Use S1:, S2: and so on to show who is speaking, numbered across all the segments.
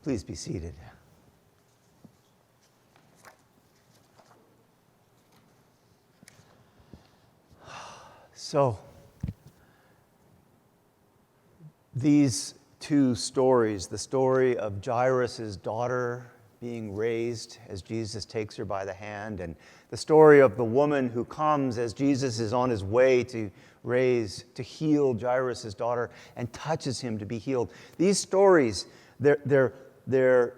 S1: Please be seated. So, these two stories, the story of Jairus' daughter being raised as Jesus takes her by the hand, and the story of the woman who comes as Jesus is on his way to heal Jairus' daughter and touches him to be healed. These stories, they're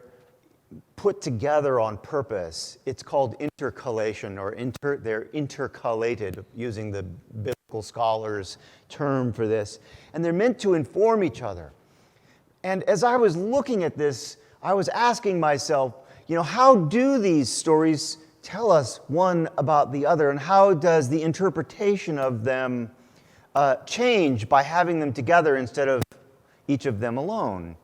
S1: put together on purpose. It's called intercalation, or they're intercalated, using the biblical scholars' term for this. And they're meant to inform each other. And as I was looking at this, I was asking myself, how do these stories tell us one about the other? And how does the interpretation of them change by having them together instead of each of them alone?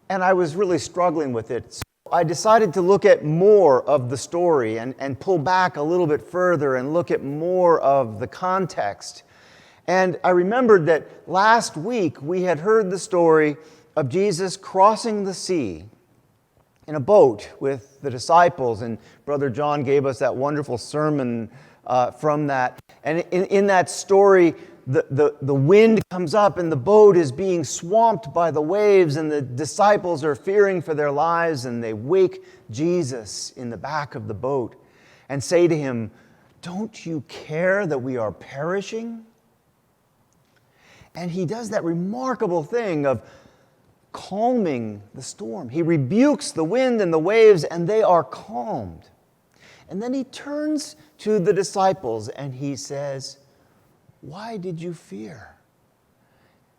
S1: And I was really struggling with it. So I decided to look at more of the story and pull back a little bit further and look at more of the context. And I remembered that last week we had heard the story of Jesus crossing the sea in a boat with the disciples. And Brother John gave us that wonderful sermon from that. And in that story, the wind comes up and the boat is being swamped by the waves, and the disciples are fearing for their lives, and they wake Jesus in the back of the boat and say to him, "Don't you care that we are perishing?" And he does that remarkable thing of calming the storm. He rebukes the wind and the waves, and they are calmed. And then he turns to the disciples and he says, "Why did you fear?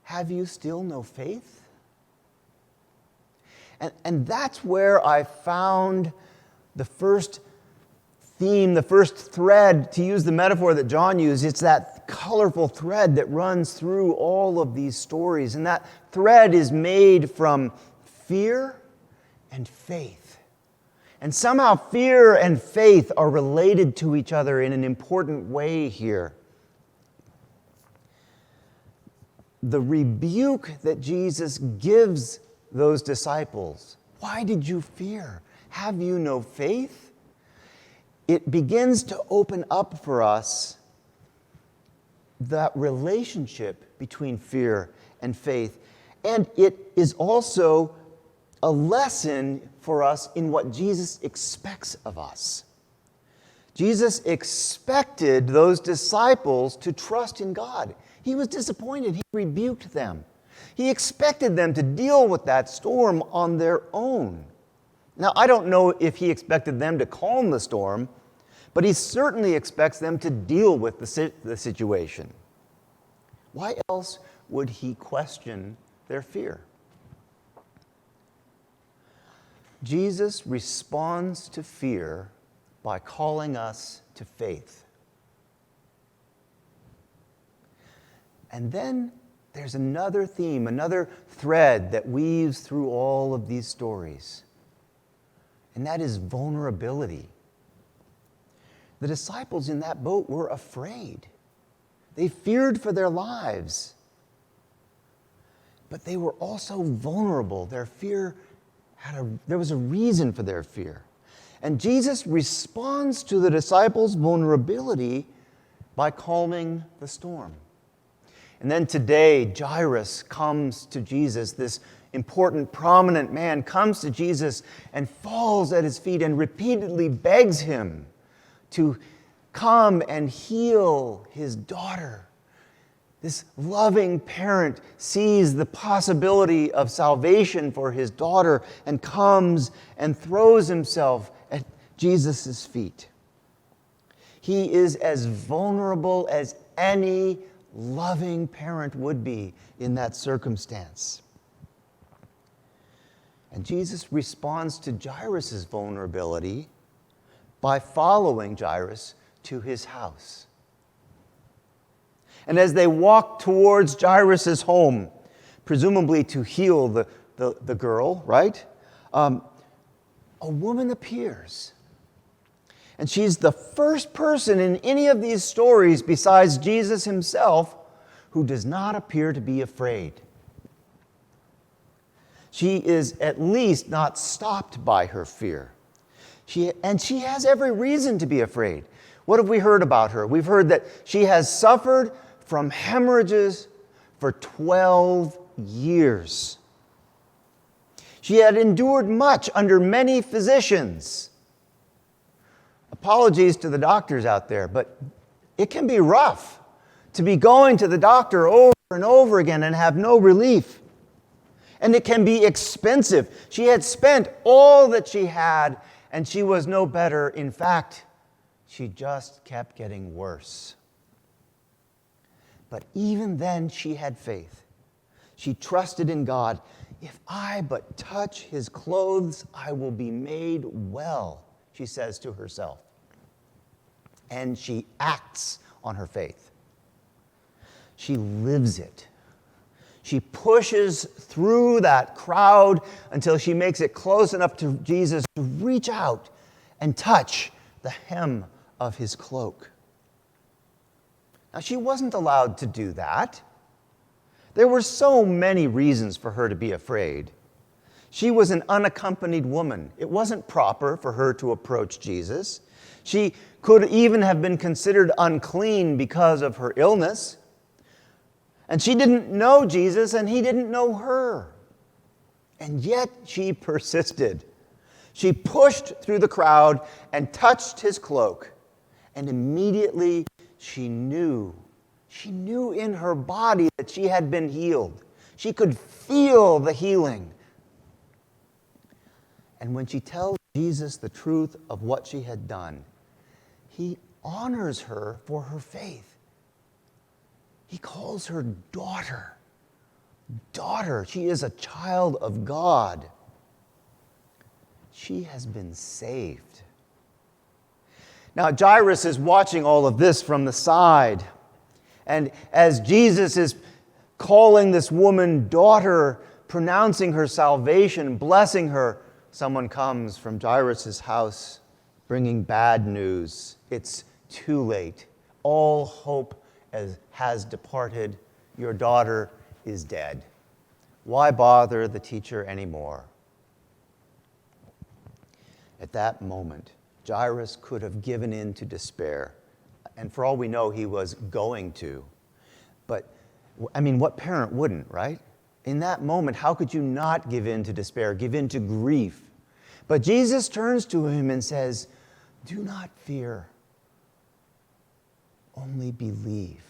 S1: Have you still no faith?" And that's where I found the first theme, the first thread, to use the metaphor that John used. It's that colorful thread that runs through all of these stories. And that thread is made from fear and faith. And somehow fear and faith are related to each other in an important way here. The rebuke that Jesus gives those disciples, "Why did you fear? Have you no faith?" It begins to open up for us that relationship between fear and faith. And it is also a lesson for us in what Jesus expects of us. Jesus expected those disciples to trust in God. He was disappointed. He rebuked them. He expected them to deal with that storm on their own. Now, I don't know if he expected them to calm the storm, but he certainly expects them to deal with the situation. Why else would he question their fear? Jesus responds to fear by calling us to faith. And then there's another theme, another thread that weaves through all of these stories, and that is vulnerability. The disciples in that boat were afraid. They feared for their lives, but they were also vulnerable. Their fear there was a reason for their fear. And Jesus responds to the disciples' vulnerability by calming the storm. And then today, Jairus comes to Jesus. This important, prominent man comes to Jesus and falls at his feet and repeatedly begs him to come and heal his daughter. This loving parent sees the possibility of salvation for his daughter and comes and throws himself at Jesus' feet. He is as vulnerable as any loving parent would be in that circumstance. And Jesus responds to Jairus' vulnerability by following Jairus to his house. And as they walk towards Jairus' home, presumably to heal the girl, right? A woman appears. And she's the first person in any of these stories besides Jesus himself who does not appear to be afraid. She is at least not stopped by her fear. She has every reason to be afraid. What have we heard about her? We've heard that she has suffered from hemorrhages for 12 years. She had endured much under many physicians. Apologies to the doctors out there, but it can be rough to be going to the doctor over and over again and have no relief. And it can be expensive. She had spent all that she had, and she was no better. In fact, she just kept getting worse. But even then, she had faith. She trusted in God. If I but touch his clothes, I will be made well, she says to herself. And she acts on her faith. She lives it. She pushes through that crowd until she makes it close enough to Jesus to reach out and touch the hem of his cloak. Now, she wasn't allowed to do that. There were so many reasons for her to be afraid. She was an unaccompanied woman. It wasn't proper for her to approach Jesus. She could even have been considered unclean because of her illness. And she didn't know Jesus, and he didn't know her. And yet she persisted. She pushed through the crowd and touched his cloak. And immediately she knew in her body that she had been healed. She could feel the healing. And when she tells Jesus the truth of what she had done, he honors her for her faith. He calls her daughter. Daughter, she is a child of God. She has been saved. Now, Jairus is watching all of this from the side. And as Jesus is calling this woman daughter, pronouncing her salvation, blessing her, someone comes from Jairus' house bringing bad news. It's too late. All hope has departed. Your daughter is dead. Why bother the teacher anymore? At that moment, Jairus could have given in to despair. And for all we know, he was going to. But, I mean, what parent wouldn't, right? In that moment, how could you not give in to despair, give in to grief? But Jesus turns to him and says, "Do not fear. Only believe.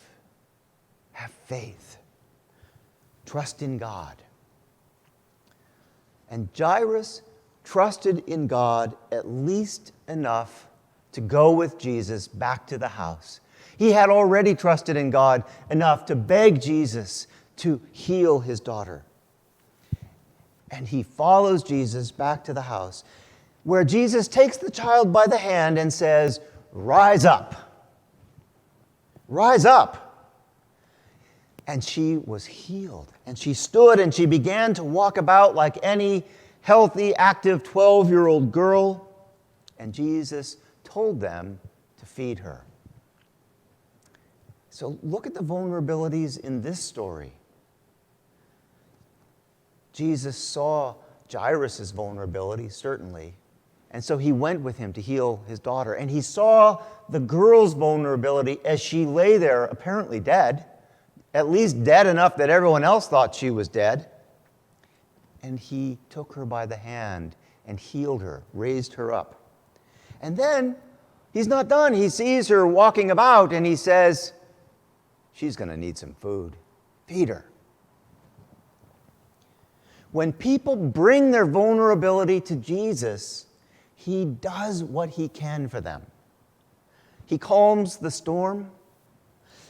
S1: Have faith. Trust in God." And Jairus trusted in God at least enough to go with Jesus back to the house. He had already trusted in God enough to beg Jesus to heal his daughter. And he follows Jesus back to the house, where Jesus takes the child by the hand and says, "Rise up. Rise up." And she was healed. And she stood and she began to walk about like any healthy, active 12-year-old girl. And Jesus told them to feed her. So look at the vulnerabilities in this story. Jesus saw Jairus' vulnerability, certainly. And so he went with him to heal his daughter. And he saw the girl's vulnerability as she lay there, apparently dead, at least dead enough that everyone else thought she was dead. And he took her by the hand and healed her, raised her up. And then he's not done. He sees her walking about and he says, "She's going to need some food. Feed her." When people bring their vulnerability to Jesus, he does what he can for them. He calms the storm.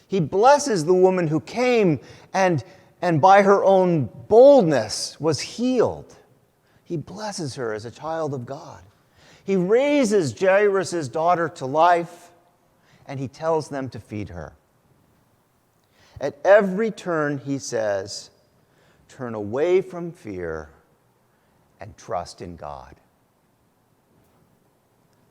S1: He blesses the woman who came and by her own boldness was healed. He blesses her as a child of God. He raises Jairus' daughter to life, and he tells them to feed her. At every turn, he says, turn away from fear and trust in God.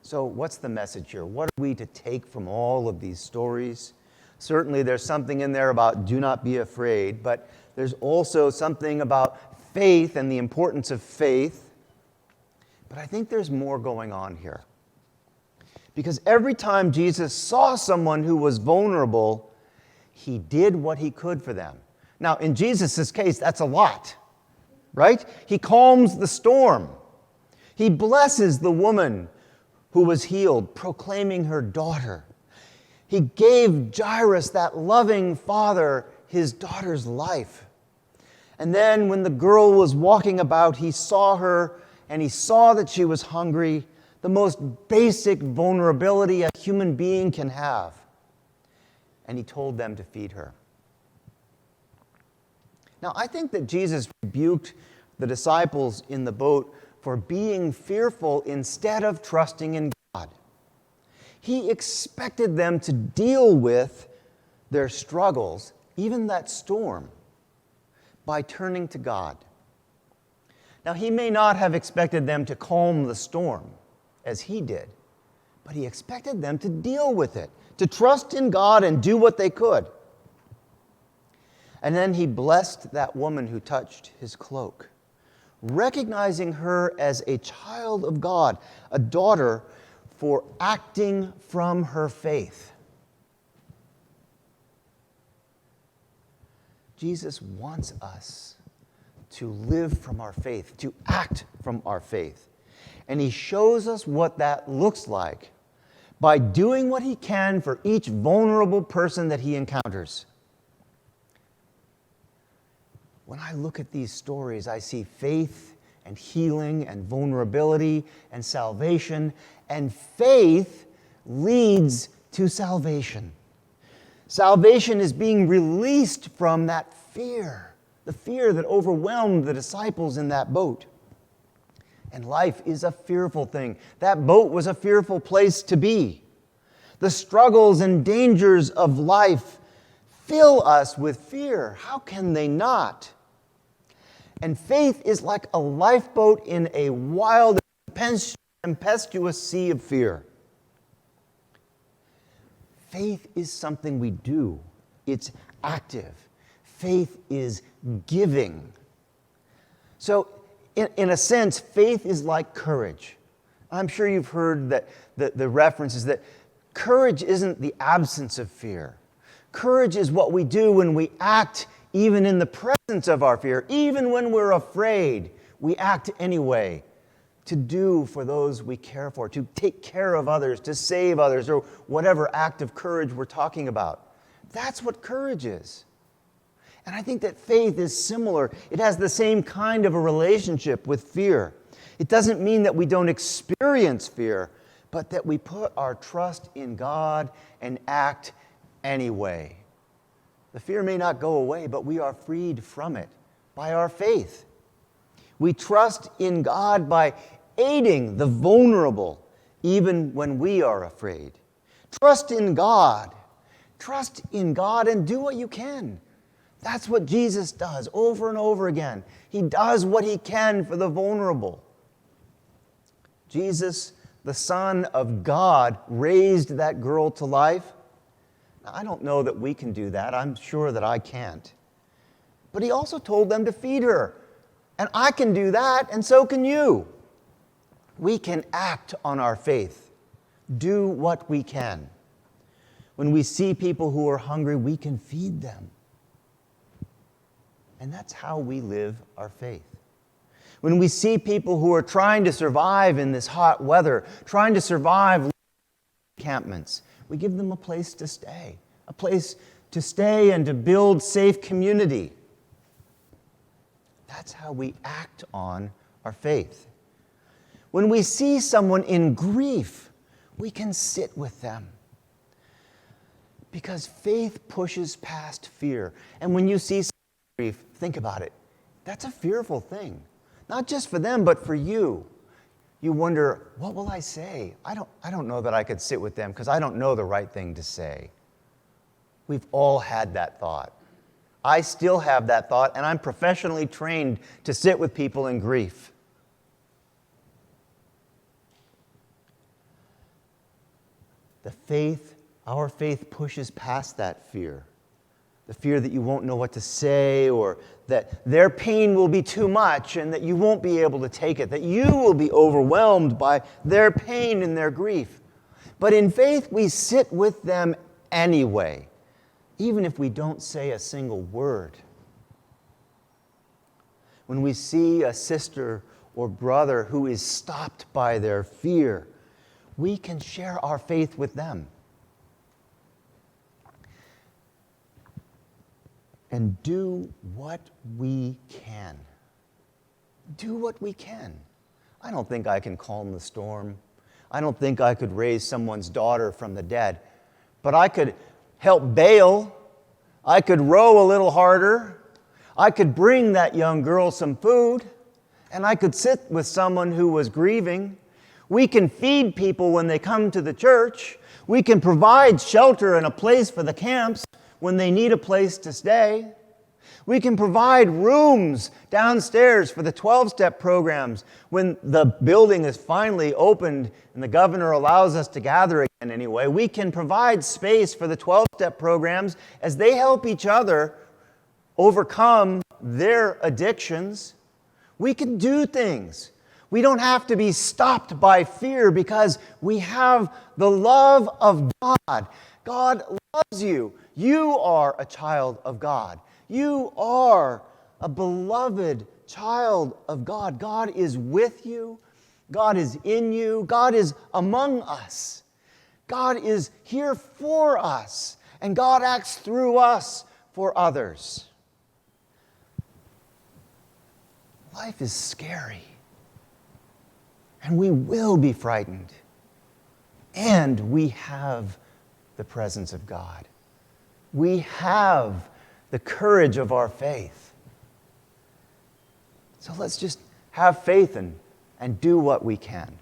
S1: So what's the message here? What are we to take from all of these stories? Certainly there's something in there about do not be afraid, but there's also something about faith and the importance of faith, but I think there's more going on here. Because every time Jesus saw someone who was vulnerable, he did what he could for them. Now, in Jesus' case, that's a lot, right? He calms the storm. He blesses the woman who was healed, proclaiming her daughter. He gave Jairus, that loving father, his daughter's life. And then when the girl was walking about, he saw her and he saw that she was hungry, the most basic vulnerability a human being can have. And he told them to feed her. Now, I think that Jesus rebuked the disciples in the boat for being fearful instead of trusting in God. He expected them to deal with their struggles, even that storm, by turning to God. Now, he may not have expected them to calm the storm as he did, but he expected them to deal with it, to trust in God and do what they could. And then he blessed that woman who touched his cloak, recognizing her as a child of God, a daughter, for acting from her faith. Jesus wants us to live from our faith, to act from our faith. And he shows us what that looks like by doing what he can for each vulnerable person that he encounters. When I look at these stories, I see faith and healing and vulnerability and salvation, and faith leads to salvation. Salvation is being released from that fear, the fear that overwhelmed the disciples in that boat. And life is a fearful thing. That boat was a fearful place to be. The struggles and dangers of life fill us with fear. How can they not? And faith is like a lifeboat in a wild, tempestuous sea of fear. Faith is something we do. It's active. Faith is giving. So, in a sense, faith is like courage. I'm sure you've heard that the reference is that courage isn't the absence of fear. Courage is what we do when we act even in the presence of our fear. Even when we're afraid, we act anyway to do for those we care for, to take care of others, to save others, or whatever act of courage we're talking about. That's what courage is. And I think that faith is similar. It has the same kind of a relationship with fear. It doesn't mean that we don't experience fear, but that we put our trust in God and act anyway. The fear may not go away, but we are freed from it by our faith. We trust in God by aiding the vulnerable, even when we are afraid. Trust in God. Trust in God and do what you can. That's what Jesus does over and over again. He does what he can for the vulnerable. Jesus, the Son of God, raised that girl to life. Now, I don't know that we can do that. I'm sure that I can't. But he also told them to feed her. And I can do that, and so can you. We can act on our faith. Do what we can. When we see people who are hungry, we can feed them. And that's how we live our faith. When we see people who are trying to survive in this hot weather, trying to survive encampments, we give them a place to stay and to build safe community. That's how we act on our faith. When we see someone in grief, we can sit with them. Because faith pushes past fear. And when you see grief, think about it. That's a fearful thing. Not just for them, but for you. You wonder, what will I say? I don't know that I could sit with them because I don't know the right thing to say. We've all had that thought. I still have that thought, and I'm professionally trained to sit with people in grief. Our faith pushes past that fear. The fear that you won't know what to say, or that their pain will be too much and that you won't be able to take it, that you will be overwhelmed by their pain and their grief. But in faith, we sit with them anyway, even if we don't say a single word. When we see a sister or brother who is stopped by their fear, we can share our faith with them. And do what we can. Do what we can. I don't think I can calm the storm. I don't think I could raise someone's daughter from the dead. But I could help bail. I could row a little harder. I could bring that young girl some food. And I could sit with someone who was grieving. We can feed people when they come to the church. We can provide shelter and a place for the camps when they need a place to stay. We can provide rooms downstairs for the 12-step programs when the building is finally opened and the governor allows us to gather again anyway. We can provide space for the 12-step programs as they help each other overcome their addictions. We can do things. We don't have to be stopped by fear because we have the love of God. God loves you. You are a child of God. You are a beloved child of God. God is with you. God is in you. God is among us. God is here for us. And God acts through us for others. Life is scary. And we will be frightened. And we have the presence of God. We have the courage of our faith. So let's just have faith and do what we can.